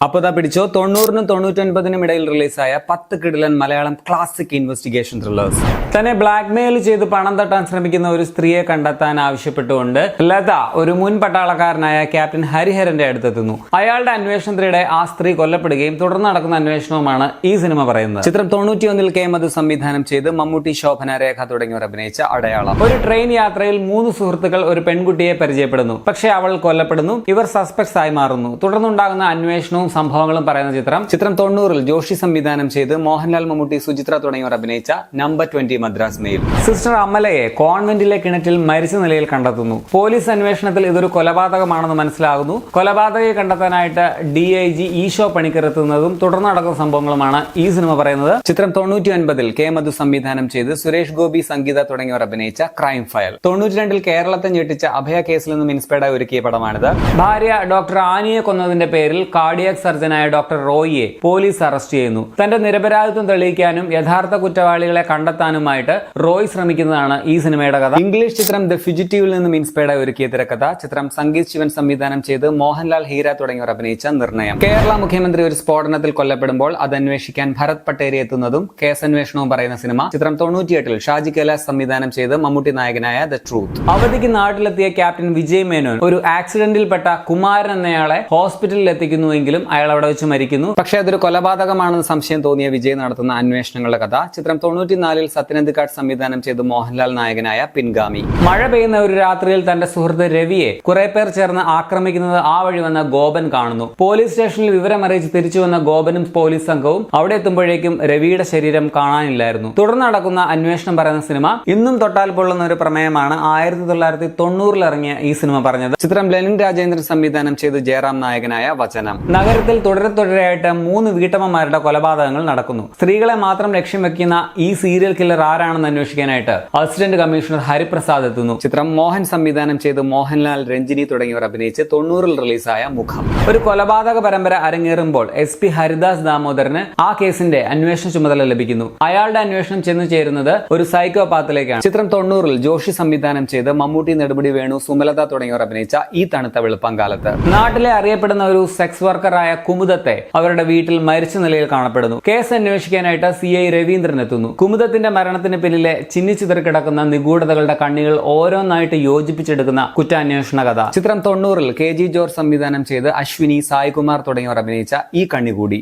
അപ്പോൾ ദാ പിടിച്ചോ 90-നും 99-നും ഇടയിൽ റിലീസായ 10 കിടിലൻ മലയാളം ക്ലാസിക് ഇൻവെസ്റ്റിഗേഷൻ ത്രില്ലേഴ്സ്. തന്നെ ബ്ലാക്ക്മെയിൽ ചെയ്ത് പണം തട്ടാൻ ശ്രമിക്കുന്ന ഒരു സ്ത്രീയെ കണ്ടെത്താൻ ആവശ്യപ്പെട്ടുകൊണ്ട് ലത ഒരു മുൻ പട്ടാളക്കാരനായ ക്യാപ്റ്റൻ ഹരിഹരന്റെ അടുത്തെത്തുന്നു. അയാളുടെ അന്വേഷണത്തിനിടെ ആ സ്ത്രീ കൊല്ലപ്പെടുകയും തുടർന്ന് നടക്കുന്ന അന്വേഷണവുമാണ് ഈ സിനിമ പറയുന്നത്. ചിത്രം 91-ൽ കെ മധു സംവിധാനം ചെയ്ത് മമ്മൂട്ടി, ശോഭന, രേഖ തുടങ്ങിയവർ അഭിനയിച്ച അടയാളം. ഒരു ട്രെയിൻ യാത്രയിൽ 3 സുഹൃത്തുക്കൾ ഒരു പെൺകുട്ടിയെ പരിചയപ്പെടുന്നു. പക്ഷേ അവൾ കൊല്ലപ്പെടുന്നു. ഇവർ സസ്പെക്ട്സ് ആയി മാറുന്നു. തുടർന്നുണ്ടാകുന്ന അന്വേഷണവും സംഭവങ്ങളും പറയുന്ന ചിത്രം 90-ൽ ജോഷി സംവിധാനം ചെയ്ത് മോഹൻലാൽ, മമ്മൂട്ടി, സുചിത്ര തുടങ്ങിയവർ അഭിനയിച്ച നമ്പർ 20 മദ്രാസ് മെയിൽ. സിസ്റ്റർ അമലയെ കോൺവെന്റിലെ കിണറ്റിൽ മരിച്ച നിലയിൽ കണ്ടെത്തുന്നു. പോലീസ് അന്വേഷണത്തിൽ ഇതൊരു കൊലപാതകമാണെന്ന് മനസ്സിലാകുന്നു. കൊലപാതകയെ കണ്ടെത്താനായിട്ട് DIG ഈശോ പണിക്കർ എത്തുന്നതും തുടർന്ന് നടക്കുന്ന സംഭവങ്ങളുമാണ് ഈ സിനിമ പറയുന്നത്. ചിത്രം 99-ൽ കെ മധു സംവിധാനം ചെയ്ത് സുരേഷ് ഗോപി, സംഗീത തുടങ്ങിയവർ അഭിനയിച്ച ക്രൈം ഫയൽ. 92-ൽ കേരളത്തെ ഞെട്ടിച്ച അഭയ കേസിൽ നിന്നും ഇൻസ്പയർഡ് ആയി ഒരുക്കിയ പടമാണിത്. ഭാര്യ ഡോക്ടർ ആനിയെ കൊന്നതിന്റെ പേരിൽ കാർഡിയാക് സർജനായ ഡോക്ടർ റോയിയെ പോലീസ് അറസ്റ്റ് ചെയ്യുന്നു. തന്റെ നിരപരാധിത്വം തെളിയിക്കാനും യഥാർത്ഥ കുറ്റവാളികളെ കണ്ടെത്താനുമായിട്ട് റോയ് ശ്രമിക്കുന്നതാണ് ഈ സിനിമയുടെ കഥ. ഇംഗ്ലീഷ് ചിത്രം ദ ഫ്യൂജിറ്റീവിൽ നിന്നും ഇൻസ്പയർഡ് ആയി ഒരുക്കിയ തിരക്കഥ. ചിത്രം സംഗീത് ശിവൻ സംവിധാനം ചെയ്ത് മോഹൻലാൽ, ഹീര തുടങ്ങിയവർ അഭിനയിച്ച നിർണയം. കേരള മുഖ്യമന്ത്രി ഒരു സ്ഫോടനത്തിൽ കൊല്ലപ്പെടുമ്പോൾ അത് അന്വേഷിക്കാൻ ഭരത് പട്ടേരി എത്തുന്നതും കേസന്വേഷണവും പറയുന്ന സിനിമ. ചിത്രം 98-ൽ ഷാജി കൈലാസ് സംവിധാനം ചെയ്ത് മമ്മൂട്ടി നായകനായ ദ ട്രൂത്ത്. അവധിക്ക് നാട്ടിലെത്തിയ ക്യാപ്റ്റൻ വിജയ് മേനോൻ ഒരു ആക്സിഡന്റിൽപ്പെട്ട കുമാരൻ എന്നയാളെ ഹോസ്പിറ്റലിൽ എത്തിക്കുന്നുവെങ്കിലും അയാൾ അവിടെ വെച്ച് മരിക്കുന്നു. പക്ഷേ അതൊരു കൊലപാതകമാണെന്ന് സംശയം തോന്നിയ വിജയ് നടത്തുന്ന അന്വേഷണങ്ങളുടെ കഥ. ചിത്രം 94-ൽ സത്യനന്ദിക്കാട് സംവിധാനം ചെയ്ത് മോഹൻലാൽ നായകനായ പിൻഗാമി. മഴ പെയ്യുന്ന ഒരു രാത്രിയിൽ തന്റെ സുഹൃത്ത് രവിയെ കുറെ പേർ ചേർന്ന് ആക്രമിക്കുന്നത് ആ വഴി വന്ന ഗോപൻ കാണുന്നു. പോലീസ് സ്റ്റേഷനിൽ വിവരം അറിയിച്ച് തിരിച്ചു വന്ന ഗോപനും പോലീസ് സംഘവും അവിടെ എത്തുമ്പോഴേക്കും രവിയുടെ ശരീരം കാണാനില്ലായിരുന്നു. തുടർന്ന് നടക്കുന്ന അന്വേഷണം പറയുന്ന സിനിമ. ഇന്നും തൊട്ടാൽ പൊള്ളുന്ന ഒരു പ്രമേയമാണ് 1990-ൽ ഇറങ്ങിയ ഈ സിനിമ പറഞ്ഞത്. ചിത്രം ലെനിൻ രാജേന്ദ്രൻ സംവിധാനം ചെയ്ത് ജയറാം നായകനായ വചനം. നഗരത്തിൽ തുടരെയായിട്ട് 3 വീട്ടമ്മമാരുടെ കൊലപാതകങ്ങൾ നടക്കുന്നു. സ്ത്രീകളെ മാത്രം ലക്ഷ്യം വെക്കുന്ന ഈ സീരിയൽ കില്ലർ ആരാണെന്ന് അന്വേഷിക്കാനായിട്ട് അസിസ്റ്റന്റ് കമ്മീഷണർ ഹരിപ്രസാദ് എത്തുന്നു. ചിത്രം മോഹൻ സംവിധാനം ചെയ്ത് മോഹൻലാൽ, രഞ്ജിനി തുടങ്ങിയവർ അഭിനയിച്ച് 90-ൽ റിലീസായ മുഖം. ഒരു കൊലപാതക പരമ്പര അരങ്ങേറുമ്പോൾ SP ഹരിദാസ് ദാമോദരന് ആ കേസിന്റെ അന്വേഷണ ചുമതല ലഭിക്കുന്നു. അയാളുടെ അന്വേഷണം ചെന്നു ചേരുന്നത് ഒരു സൈക്കോപാത്തിലേക്കാണ്. ചിത്രം 90-ൽ ജോഷി സംവിധാനം ചെയ്ത് മമ്മൂട്ടി, നെടുമുടി വേണു, സുമലത തുടങ്ങിയവർ അഭിനയിച്ച ഈ തണുത്ത വെളുപ്പംകാലത്ത്. നാട്ടിലെ അറിയപ്പെടുന്ന ഒരു സെക്സ് വർക്കറായ കുമുദത്തെ അവരുടെ വീട്ടിൽ മരിച്ച നിലയിൽ കാണപ്പെടുന്നു. കേസ് അന്വേഷിക്കാനായിട്ട് CI രവീന്ദ്രൻ എത്തുന്നു. കുമുദത്തിന്റെ മരണത്തിന് പിന്നിലെ ചിന്നിച്ചിതറി കിടക്കുന്ന നിഗൂഢതകളുടെ കണ്ണികൾ ഓരോന്നായിട്ട് യോജിപ്പിച്ചെടുക്കുന്ന കുറ്റാന്വേഷണ കഥ. ചിത്രം 90-ൽ KG ജോർജ് സംവിധാനം ചെയ്ത് അശ്വിനി, സായികുമാർ തുടങ്ങിയവർ അഭിനയിച്ച ഈ കണ്ണികൂടി.